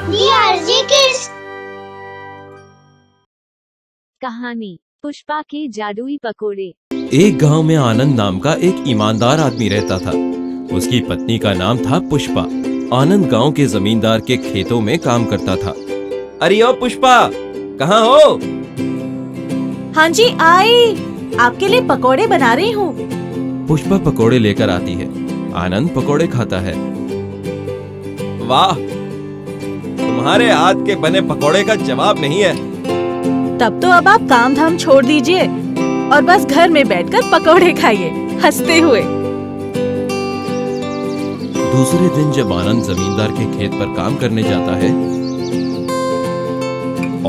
DRG Kids। कहानी पुष्पा के जादुई पकोड़े। एक गांव में आनंद नाम का एक ईमानदार आदमी रहता था। उसकी पत्नी का नाम था पुष्पा। आनंद गांव के जमींदार के खेतों में काम करता था। अरे ओ पुष्पा, कहाँ हो? हाँ जी आई, आपके लिए पकोड़े बना रही हूँ। पुष्पा पकोड़े लेकर आती है। आनंद पकोड़े खाता है। वाह, तुम्हारे हाथ के बने पकोड़े का जवाब नहीं है। तब तो अब आप काम धाम छोड़ दीजिए और बस घर में बैठकर पकोड़े खाइए हंसते हुए। दूसरे दिन जब आनंद जमींदार के खेत पर काम करने जाता है।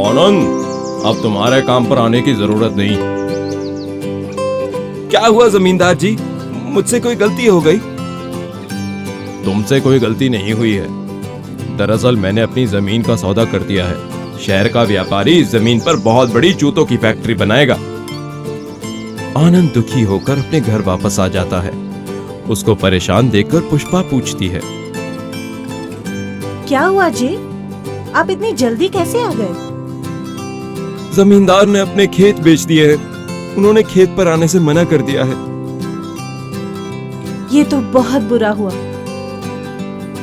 आनंद, अब तुम्हारे काम पर आने की जरूरत नहीं। क्या हुआ जमींदार जी, मुझसे कोई गलती हो गई? तुमसे कोई गलती नहीं हुई है। दरअसल मैंने अपनी जमीन का सौदा कर दिया है। शहर का व्यापारी इस जमीन पर बहुत बड़ी जूतों की फैक्ट्री बनाएगा। आनंद दुखी होकर अपने घर वापस आ जाता है। उसको परेशान देखकर पुष्पा पूछती है, क्या हुआ जी, आप इतनी जल्दी कैसे आ गए? जमींदार ने अपने खेत बेच दिए हैं। उन्होंने खेत पर आने से मना कर दिया है। ये तो बहुत बुरा हुआ।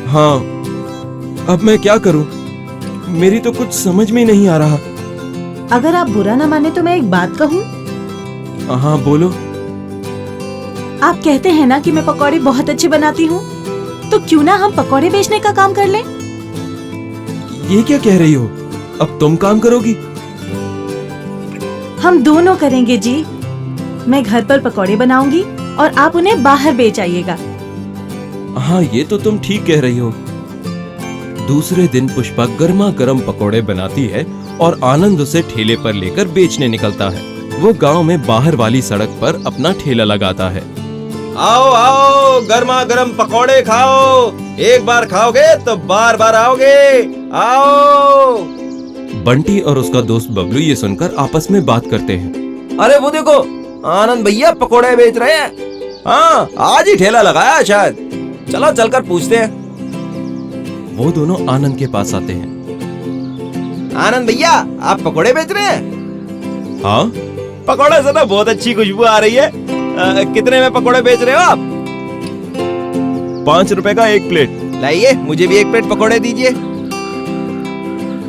हाँ, अब मैं क्या करूं? मेरी तो कुछ समझ में नहीं आ रहा। अगर आप बुरा न माने तो मैं एक बात कहूँ? हाँ बोलो। आप कहते हैं ना कि मैं पकौड़े बहुत अच्छे बनाती हूँ, तो क्यों ना हम पकौड़े बेचने का काम कर लें? ये क्या कह रही हो? अब तुम काम करोगी? हम दोनों करेंगे जी। मैं घर पर पकौड़े बनाऊंगी और आप उन्हें बाहर बेच आइएगा। हाँ, ये तो तुम ठीक कह रही हो। दूसरे दिन पुष्पा गर्मा गर्म पकौड़े बनाती है और आनंद उसे ठेले पर लेकर बेचने निकलता है। वो गांव में बाहर वाली सड़क पर अपना ठेला लगाता है। आओ आओ, गर्मा गर्म पकौड़े खाओ। एक बार खाओगे तो बार बार आओगे। आओ। बंटी और उसका दोस्त बबलू ये सुनकर आपस में बात करते हैं। अरे वो देखो, आनंद भैया पकौड़े बेच रहे हैं। हाँ, आज ही ठेला लगाया शायद। चलो चलकर पूछते हैं। वो दोनों आनंद के पास आते हैं। आनंद भैया, आप पकोड़े बेच रहे हैं? हाँ, पकोड़े से तो बहुत अच्छी खुशबू आ रही है। कितने में पकोड़े बेच रहे हो आप? 5 रुपए का एक प्लेट। लाइए, मुझे भी एक प्लेट पकोड़े दीजिए।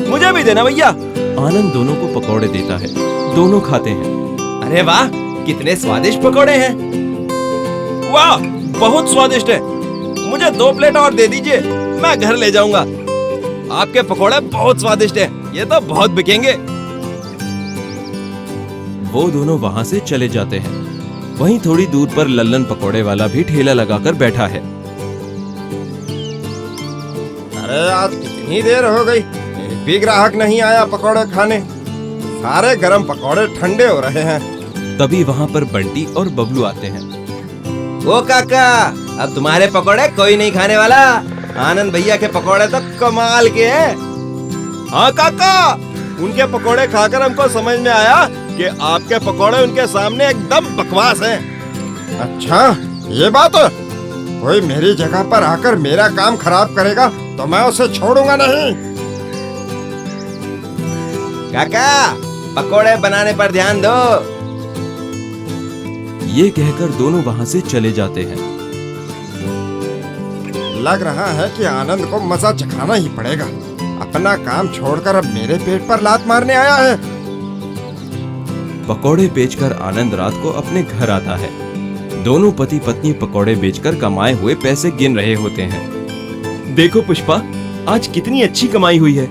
मुझे भी देना भैया। आनंद दोनों को पकोड़े देता है। दोनों खाते हैं। अरे वाह, कितने स्वादिष्ट पकोड़े हैं। वाह, बहुत स्वादिष्ट है। मुझे 2 प्लेट और दे दीजिए, मैं घर ले जाऊंगा। आपके पकोड़े बहुत स्वादिष्ट हैं, ये तो बहुत बिकेंगे। वो दोनों वहां से चले जाते हैं। वहीं थोड़ी दूर पर लल्लन पकोड़े वाला भी ठेला लगाकर बैठा है। अरे आज कितनी देर हो गई, एक भी ग्राहक नहीं आया पकोड़े खाने। सारे गरम पकोड़े ठंडे हो रहे हैं। तभी वहां पर बंटी और बबलू आते हैं। ओ काका, अब तुम्हारे पकोड़े कोई नहीं खाने वाला। आनंद भैया के पकोड़े तो कमाल के हैं। हाँ काका, उनके पकोड़े खाकर हमको समझ में आया कि आपके पकोड़े उनके सामने एकदम बकवास हैं। अच्छा, ये बात है? कोई मेरी जगह पर आकर मेरा काम खराब करेगा तो मैं उसे छोड़ूंगा नहीं। काका, पकोड़े बनाने पर ध्यान दो। ये कहकर दोनों वहां से चले जाते हैं। लग रहा है कि आनंद को मजा चखाना ही पड़ेगा। अपना काम छोड़कर अब मेरे पेट पर लात मारने आया है। पकोड़े बेचकर आनंद रात को अपने घर आता है। दोनों पति पत्नी पकोड़े बेचकर कमाए हुए पैसे गिन रहे होते हैं। देखो पुष्पा, आज कितनी अच्छी कमाई हुई है।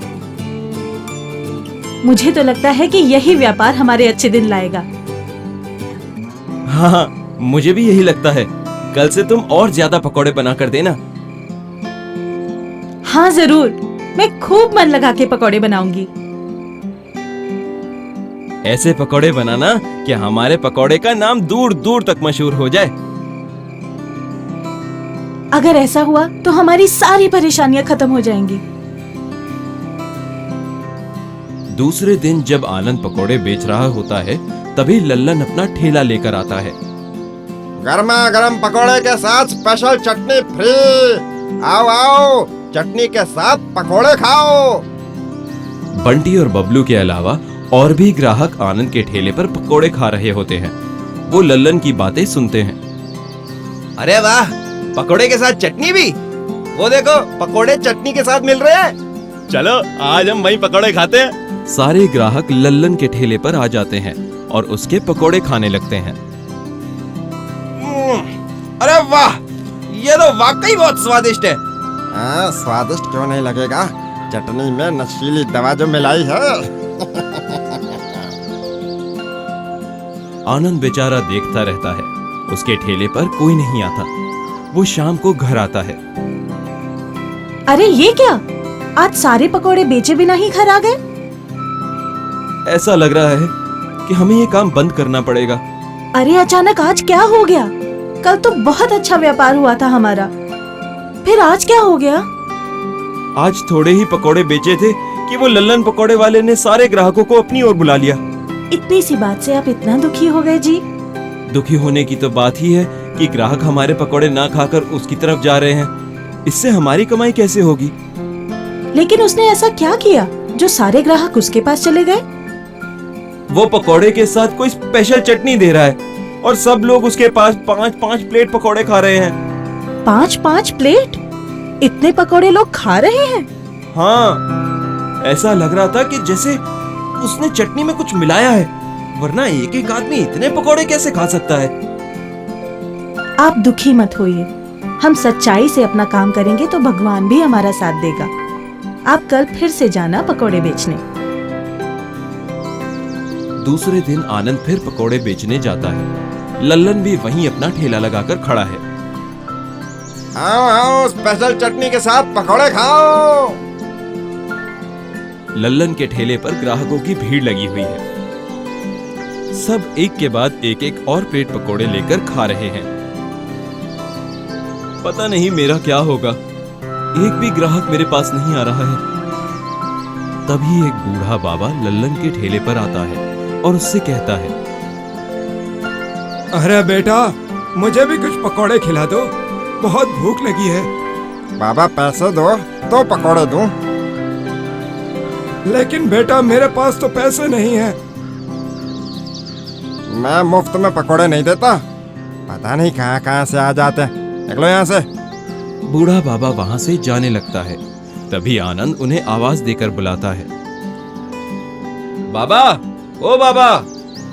मुझे तो लगता है कि यही व्यापार हमारे अच्छे दिन लाएगा। हाँ, मुझे भी यही लगता है। कल से तुम और ज्यादा पकोड़े बना कर देना। हाँ जरूर, मैं खूब मन लगा के पकोड़े बनाऊंगी। ऐसे पकोड़े बनाना कि हमारे पकोड़े का नाम दूर दूर तक मशहूर हो जाए। अगर ऐसा हुआ तो हमारी सारी परेशानियां खत्म हो जाएंगी। दूसरे दिन जब आनंद पकोड़े बेच रहा होता है, तभी लल्लन अपना ठेला लेकर आता है। गर्मा गर्म पकोड़े के साथ स्पेशल चटनी फ्री। आओ आओ, चटनी के साथ पकोड़े खाओ। बंटी और बबलू के अलावा और भी ग्राहक आनंद के ठेले पर पकोड़े खा रहे होते हैं। वो लल्लन की बातें सुनते हैं। अरे वाह, पकोड़े के साथ चटनी भी। वो देखो, पकोड़े चटनी के साथ मिल रहे हैं। चलो आज हम वहीं पकोड़े खाते हैं। सारे ग्राहक लल्लन के ठेले पर आ जाते हैं और उसके पकोड़े खाने लगते हैं। अरे वाह, ये तो वाकई बहुत स्वादिष्ट है। हाँ, स्वादिष्ट क्यों नहीं लगेगा, चटनी में नशीली दवा जो मिलाई है। आनंद बेचारा देखता रहता है। उसके ठेले पर कोई नहीं आता। वो शाम को घर आता है। अरे ये क्या, आज सारे पकोड़े बेचे बिना ही घर आ गए। ऐसा लग रहा है कि हमें ये काम बंद करना पड़ेगा। अरे अचानक आज क्या हो गया? कल तो बहुत अच्छा व्यापार हुआ था हमारा, फिर आज क्या हो गया? आज थोड़े ही पकोड़े बेचे थे कि वो लल्लन पकोड़े वाले ने सारे ग्राहकों को अपनी ओर बुला लिया। इतनी सी बात से आप इतना दुखी हो गए जी? दुखी होने की तो बात ही है कि ग्राहक हमारे पकोड़े ना खाकर उसकी तरफ जा रहे हैं। इससे हमारी कमाई कैसे होगी? लेकिन उसने ऐसा क्या किया जो सारे ग्राहक उसके पास चले गए? वो पकोड़े के साथ कोई स्पेशल चटनी दे रहा है और सब लोग उसके पास 5-5 प्लेट पकोड़े खा रहे हैं। 5-5 प्लेट? इतने पकोड़े लोग खा रहे हैं? हाँ, ऐसा लग रहा था कि जैसे उसने चटनी में कुछ मिलाया है, वरना एक एक आदमी इतने पकोड़े कैसे खा सकता है? आप दुखी मत होइए, हम सच्चाई से अपना काम करेंगे तो भगवान भी हमारा साथ देगा। आप कल फिर से जाना पकोड़े बेचने। दूसरे दिन आनंद फिर पकोड़े बेचने जाता है। लल्लन भी वहीं अपना ठेला लगाकर खड़ा है। आओ आओ, स्पेशल चटनी के साथ पकोड़े खाओ। लल्लन के ठेले पर ग्राहकों की भीड़ लगी हुई है। सब एक के बाद एक एक और प्लेट पकोड़े लेकर खा रहे हैं। पता नहीं मेरा क्या होगा, एक भी ग्राहक मेरे पास नहीं आ रहा है। तभी एक बूढ़ा बाबा लल्लन के ठेले पर आता है और उससे कहता है, अरे बेटा, मुझे भी कुछ पकोड़े खिला दो, बहुत भूख लगी है। बाबा पैसे दो तो पकोड़े दूं। लेकिन बेटा मेरे पास तो पैसे नहीं है। मैं मुफ्त में पकोड़े नहीं देता, पता नहीं कहाँ कहाँ से आ जाते हैं। निकलो यहाँ से। बूढ़ा बाबा वहां से जाने लगता है। तभी आनंद उन्हें आवाज देकर बुलाता है। बाबा, ओ बाबा,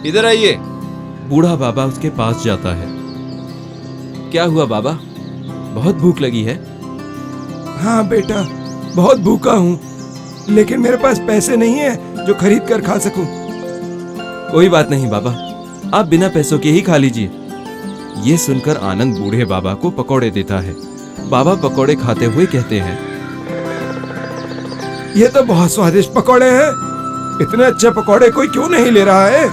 इधर आइए। बूढ़ा बाबा उसके पास जाता है। क्या हुआ बाबा, बहुत भूख लगी है? हाँ बेटा, बहुत भूखा हूँ, लेकिन मेरे पास पैसे नहीं है जो खरीद कर खा सकूं। कोई बात नहीं बाबा, आप बिना पैसों के ही खा लीजिए। ये सुनकर आनंद बूढ़े बाबा को पकोड़े देता है। बाबा पकोड़े खाते हुए कहते हैं, ये तो बहुत स्वादिष्ट पकोड़े हैं। इतने अच्छे पकोड़े कोई क्यों नहीं ले रहा है?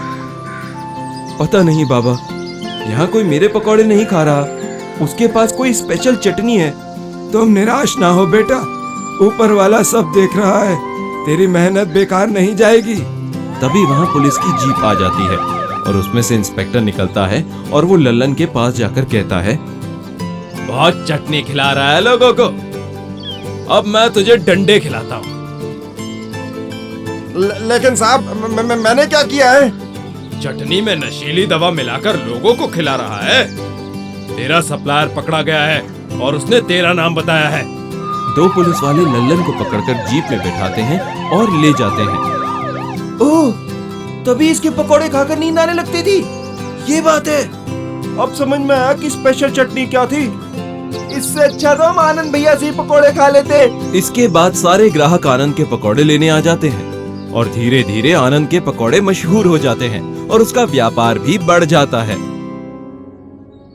पता नहीं बाबा, यहाँ कोई मेरे पकोड़े नहीं खा रहा। उसके पास कोई स्पेशल चटनी है। तुम निराश ना हो बेटा, ऊपर वाला सब देख रहा है, तेरी मेहनत बेकार नहीं जाएगी। तभी वहाँ पुलिस की जीप आ जाती है और उसमें से इंस्पेक्टर निकलता है और वो लल्लन के पास जाकर कहता है, बहुत चटनी खिला रहा है लोगों को, अब मैं तुझे डंडे खिलाता हूँ। लेकिन साहब, मैंने क्या किया है? चटनी में नशीली दवा मिलाकर लोगों को खिला रहा है। तेरा सप्लायर पकड़ा गया है और उसने तेरा नाम बताया है। दो पुलिस वाले लल्लन को पकड़कर जीप में बैठाते हैं और ले जाते हैं। ओह, तभी इसके पकोड़े खाकर नींद आने लगती थी। ये बात है, अब समझ में आया कि स्पेशल चटनी क्या थी। इससे अच्छा तो हम आनंद भैया से ही पकोड़े खा लेते। इसके बाद सारे ग्राहक आनंद के पकोड़े लेने आ जाते हैं और धीरे धीरे आनंद के पकोड़े मशहूर हो जाते हैं और उसका व्यापार भी बढ़ जाता है।